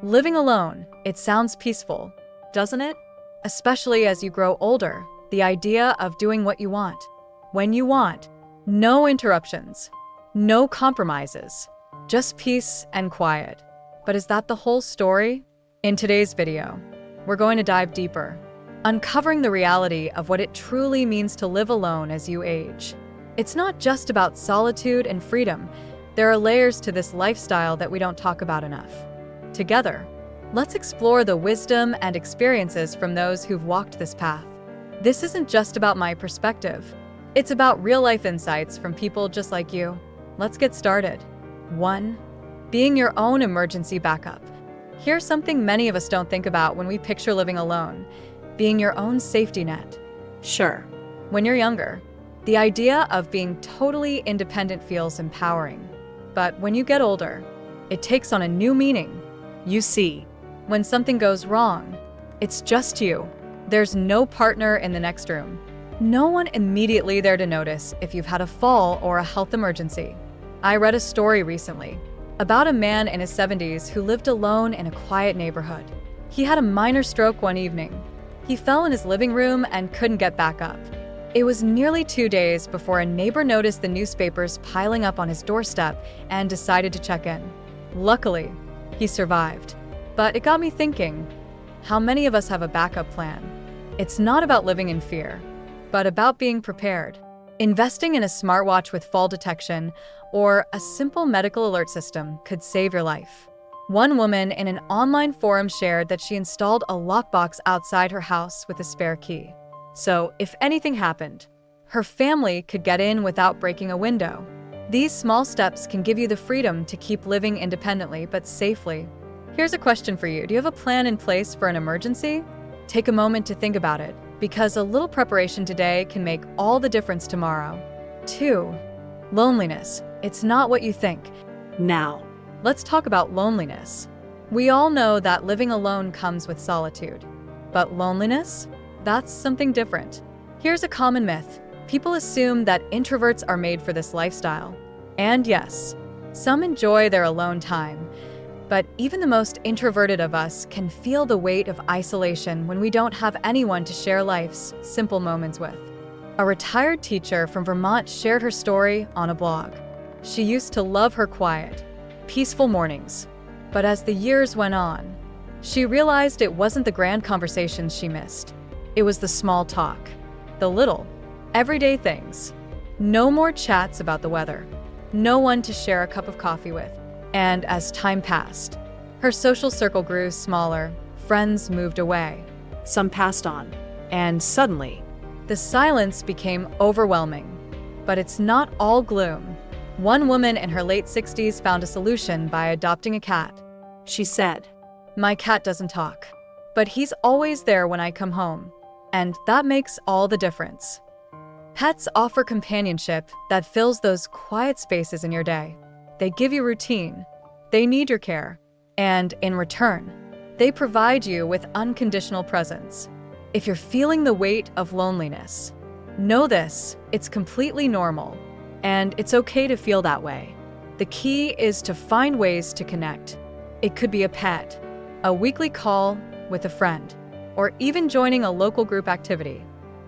Living alone, it sounds peaceful, doesn't it? Especially as you grow older, the idea of doing what you want, when you want, no interruptions, no compromises, just peace and quiet. But is that the whole story? In today's video, we're going to dive deeper, uncovering the reality of what it truly means to live alone as you age. It's not just about solitude and freedom. There are layers to this lifestyle that we don't talk about enough. Together, let's explore the wisdom and experiences from those who've walked this path. This isn't just about my perspective. It's about real-life insights from people just like you. Let's get started. 1. Being your own emergency backup. Here's something many of us don't think about when we picture living alone: being your own safety net. Sure, when you're younger, the idea of being totally independent feels empowering. But when you get older, it takes on a new meaning. You see, when something goes wrong, it's just you. There's no partner in the next room. No one immediately there to notice if you've had a fall or a health emergency. I read a story recently about a man in his 70s who lived alone in a quiet neighborhood. He had a minor stroke one evening. He fell in his living room and couldn't get back up. It was nearly 2 days before a neighbor noticed the newspapers piling up on his doorstep and decided to check in. Luckily, he survived. But it got me thinking, how many of us have a backup plan? It's not about living in fear, but about being prepared. Investing in a smartwatch with fall detection or a simple medical alert system could save your life. One woman in an online forum shared that she installed a lockbox outside her house with a spare key. So, if anything happened, her family could get in without breaking a window. These small steps can give you the freedom to keep living independently but safely. Here's a question for you. Do you have a plan in place for an emergency? Take a moment to think about it, because a little preparation today can make all the difference tomorrow. 2. Loneliness. It's not what you think. Now, let's talk about loneliness. We all know that living alone comes with solitude. But loneliness? That's something different. Here's a common myth. People assume that introverts are made for this lifestyle. And yes, some enjoy their alone time. But even the most introverted of us can feel the weight of isolation when we don't have anyone to share life's simple moments with. A retired teacher from Vermont shared her story on a blog. She used to love her quiet, peaceful mornings. But as the years went on, she realized it wasn't the grand conversations she missed. It was the small talk, the little, everyday things. No more chats about the weather. No one to share a cup of coffee with. And as time passed, her social circle grew smaller, friends moved away, some passed on, and suddenly, the silence became overwhelming. But it's not all gloom. One woman in her late 60s found a solution by adopting a cat. She said, "My cat doesn't talk, but he's always there when I come home, and that makes all the difference." Pets offer companionship that fills those quiet spaces in your day. They give you routine, they need your care, and in return, they provide you with unconditional presence. If you're feeling the weight of loneliness, know this: it's completely normal, and it's okay to feel that way. The key is to find ways to connect. It could be a pet, a weekly call with a friend, or even joining a local group activity.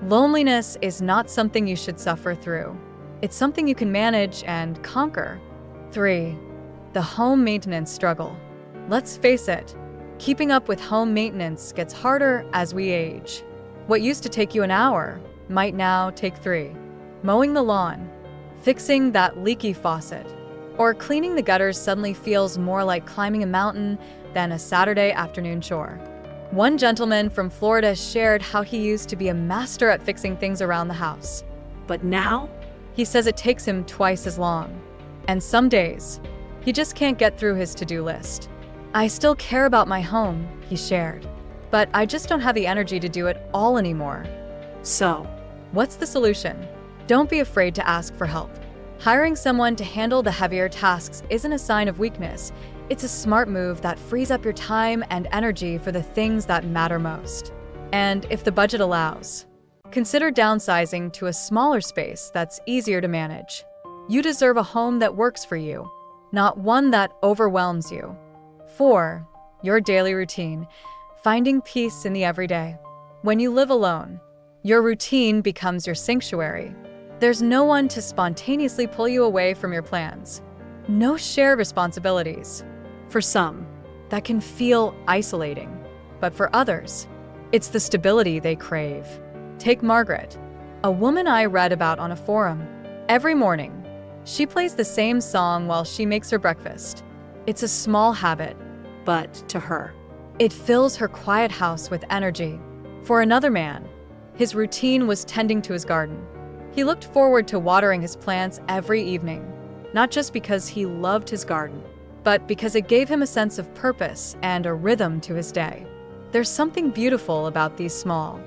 Loneliness is not something you should suffer through. It's something you can manage and conquer. 3. The home maintenance struggle. Let's face it, keeping up with home maintenance gets harder as we age. What used to take you an hour might now take 3. Mowing the lawn, fixing that leaky faucet, or cleaning the gutters suddenly feels more like climbing a mountain than a Saturday afternoon chore. One gentleman from Florida shared how he used to be a master at fixing things around the house. But now, he says it takes him twice as long. And some days, he just can't get through his to-do list. "I still care about my home," he shared, "but I just don't have the energy to do it all anymore." So, what's the solution? Don't be afraid to ask for help. Hiring someone to handle the heavier tasks isn't a sign of weakness. It's a smart move that frees up your time and energy for the things that matter most. And if the budget allows, consider downsizing to a smaller space that's easier to manage. You deserve a home that works for you, not one that overwhelms you. 4. your daily routine, finding peace in the everyday. When you live alone, your routine becomes your sanctuary. There's no one to spontaneously pull you away from your plans. No shared responsibilities. For some, that can feel isolating, but for others, it's the stability they crave. Take Margaret, a woman I read about on a forum. Every morning, she plays the same song while she makes her breakfast. It's a small habit, but to her, it fills her quiet house with energy. For another man, his routine was tending to his garden. He looked forward to watering his plants every evening, not just because he loved his garden, but because it gave him a sense of purpose and a rhythm to his day. There's something beautiful about these small,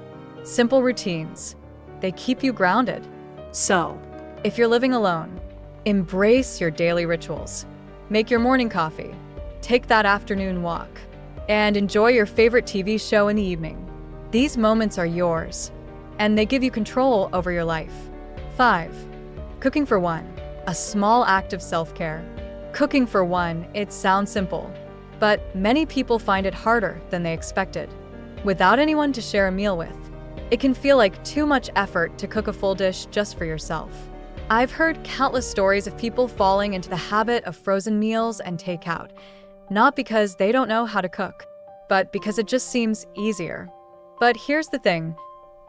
simple routines. They keep you grounded. So, if you're living alone, embrace your daily rituals. Make your morning coffee, take that afternoon walk, and enjoy your favorite TV show in the evening. These moments are yours, and they give you control over your life. 5. Cooking for one. A small act of self-care. Cooking for one, it sounds simple, but many people find it harder than they expected. Without anyone to share a meal with, it can feel like too much effort to cook a full dish just for yourself. I've heard countless stories of people falling into the habit of frozen meals and takeout, not because they don't know how to cook, but because it just seems easier. But here's the thing,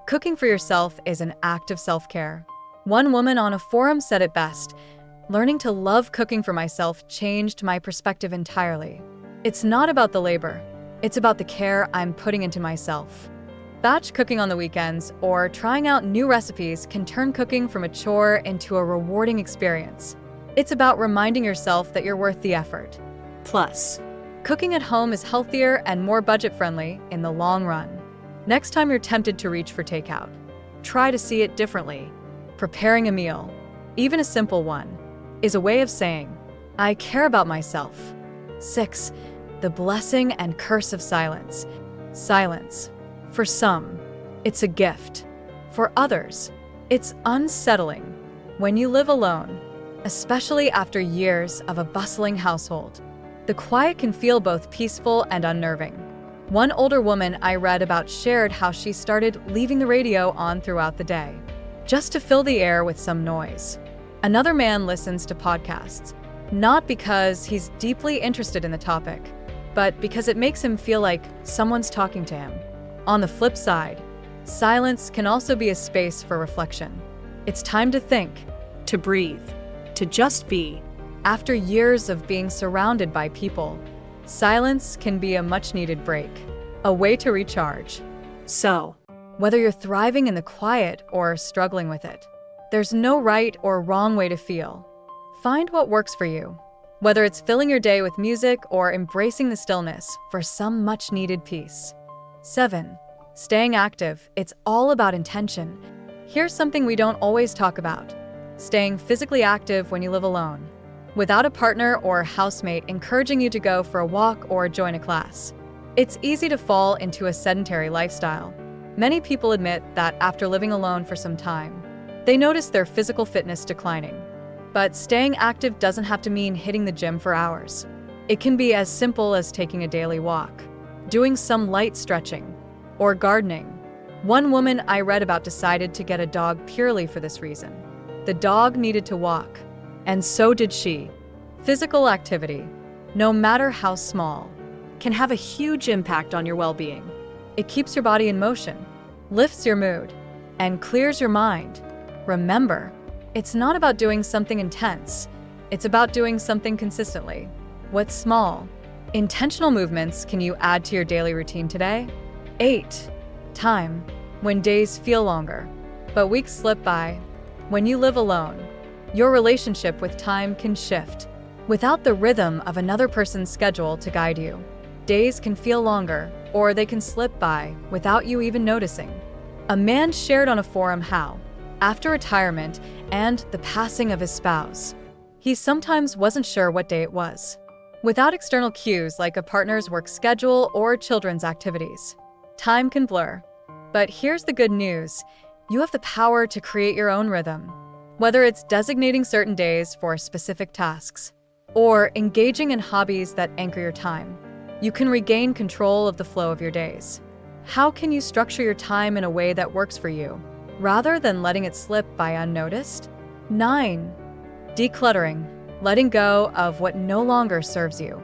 cooking for yourself is an act of self-care. One woman on a forum said it best, "Learning to love cooking for myself changed my perspective entirely. It's not about the labor, it's about the care I'm putting into myself." Batch cooking on the weekends or trying out new recipes can turn cooking from a chore into a rewarding experience. It's about reminding yourself that you're worth the effort. Plus, cooking at home is healthier and more budget-friendly in the long run. Next time you're tempted to reach for takeout, try to see it differently. Preparing a meal, even a simple one, is a way of saying, "I care about myself." 6. The blessing and curse of silence. Silence. For some, it's a gift. For others, it's unsettling. When you live alone, especially after years of a bustling household, the quiet can feel both peaceful and unnerving. One older woman I read about shared how she started leaving the radio on throughout the day, just to fill the air with some noise. Another man listens to podcasts, not because he's deeply interested in the topic, but because it makes him feel like someone's talking to him. On the flip side, silence can also be a space for reflection. It's time to think, to breathe, to just be. After years of being surrounded by people, silence can be a much-needed break, a way to recharge. So, whether you're thriving in the quiet or struggling with it, there's no right or wrong way to feel. Find what works for you, whether it's filling your day with music or embracing the stillness for some much-needed peace. 7. Staying active. It's all about intention. Here's something we don't always talk about. Staying physically active when you live alone, without a partner or housemate encouraging you to go for a walk or join a class. It's easy to fall into a sedentary lifestyle. Many people admit that after living alone for some time, they notice their physical fitness declining. But staying active doesn't have to mean hitting the gym for hours. It can be as simple as taking a daily walk, doing some light stretching, or gardening. One woman I read about decided to get a dog purely for this reason. The dog needed to walk, and so did she. Physical activity, no matter how small, can have a huge impact on your well-being. It keeps your body in motion, lifts your mood, and clears your mind. Remember, it's not about doing something intense. It's about doing something consistently. What's small, intentional movements can you add to your daily routine today? 8. Time. When days feel longer, but weeks slip by. When you live alone, your relationship with time can shift. Without the rhythm of another person's schedule to guide you, days can feel longer, or they can slip by without you even noticing. A man shared on a forum how, after retirement and the passing of his spouse, he sometimes wasn't sure what day it was. Without external cues like a partner's work schedule or children's activities, time can blur. But here's the good news. You have the power to create your own rhythm. Whether it's designating certain days for specific tasks or engaging in hobbies that anchor your time, You can regain control of the flow of your days. How can you structure your time in a way that works for you, rather than letting it slip by unnoticed? 9. Decluttering, letting go of what no longer serves you.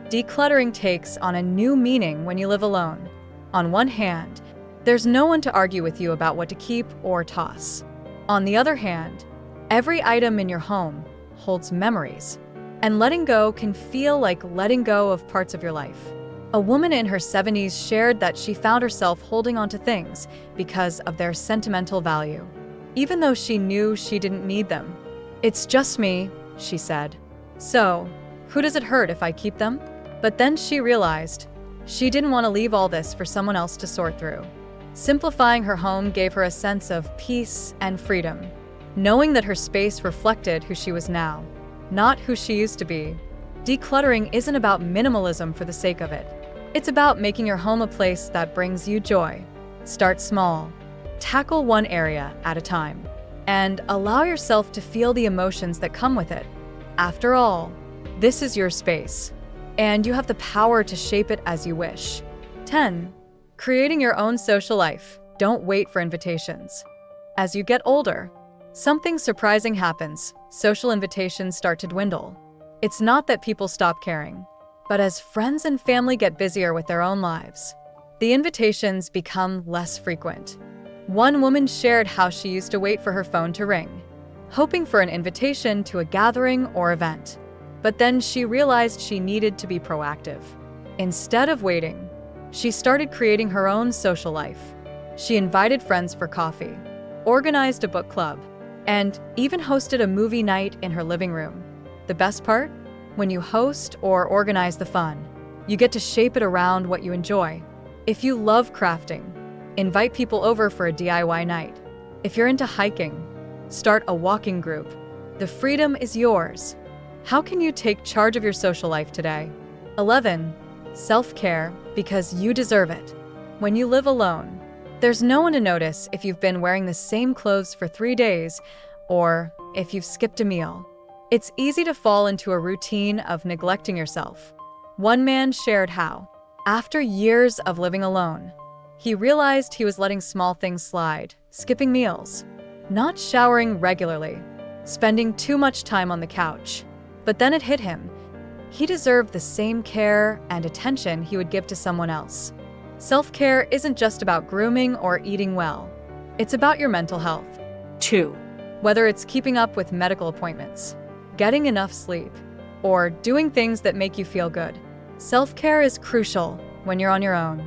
Decluttering takes on a new meaning when you live alone. On one hand, there's no one to argue with you about what to keep or toss. On the other hand, every item in your home holds memories, and letting go can feel like letting go of parts of your life. A woman in her 70s shared that she found herself holding on to things because of their sentimental value, even though she knew she didn't need them. "It's just me," she said. "So, who does it hurt if I keep them?" But then she realized she didn't want to leave all this for someone else to sort through. Simplifying her home gave her a sense of peace and freedom, knowing that her space reflected who she was now, not who she used to be. Decluttering isn't about minimalism for the sake of it. It's about making your home a place that brings you joy. Start small, tackle one area at a time, and allow yourself to feel the emotions that come with it. After all, this is your space, and you have the power to shape it as you wish. 10. Creating your own social life. Don't wait for invitations. As you get older, something surprising happens. Social invitations start to dwindle. It's not that people stop caring, but as friends and family get busier with their own lives, the invitations become less frequent. One woman shared how she used to wait for her phone to ring, hoping for an invitation to a gathering or event. But then she realized she needed to be proactive. Instead of waiting, she started creating her own social life. She invited friends for coffee, organized a book club, and even hosted a movie night in her living room. The best part? When you host or organize the fun, you get to shape it around what you enjoy. If you love crafting, invite people over for a DIY night. If you're into hiking, start a walking group. The freedom is yours. How can you take charge of your social life today? 11. Self-care, because you deserve it. When you live alone, there's no one to notice if you've been wearing the same clothes for 3 days or if you've skipped a meal. It's easy to fall into a routine of neglecting yourself. One man shared how, after years of living alone, he realized he was letting small things slide, skipping meals, not showering regularly, spending too much time on the couch. But then it hit him. He deserved the same care and attention he would give to someone else. Self-care isn't just about grooming or eating well. It's about your mental health. 2. Whether it's keeping up with medical appointments, getting enough sleep, or doing things that make you feel good, self-care is crucial when you're on your own.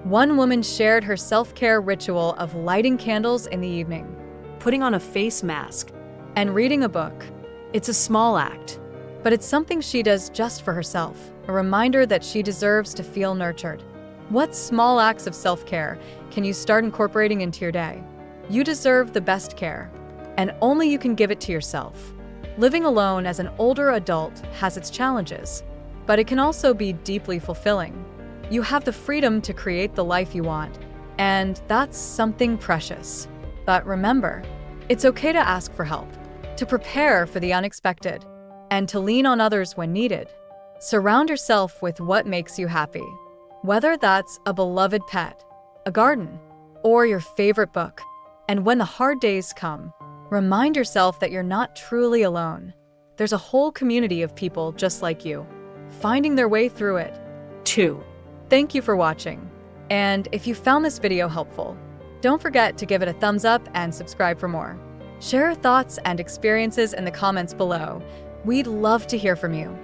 One woman shared her self-care ritual of lighting candles in the evening, Putting on a face mask. and reading a book. It's a small act. But it's something she does just for herself, a reminder that she deserves to feel nurtured. What small acts of self-care can you start incorporating into your day? You deserve the best care, and only you can give it to yourself. Living alone as an older adult has its challenges, but it can also be deeply fulfilling. You have the freedom to create the life you want, and that's something precious. But remember, it's okay to ask for help, to prepare for the unexpected, and to lean on others when needed. Surround yourself with what makes you happy, whether that's a beloved pet, a garden, or your favorite book. And when the hard days come, remind yourself that you're not truly alone. There's a whole community of people just like you, finding their way through it. 2. Thank you for watching. And if you found this video helpful, don't forget to give it a thumbs up and subscribe for more. Share your thoughts and experiences in the comments below. We'd love to hear from you.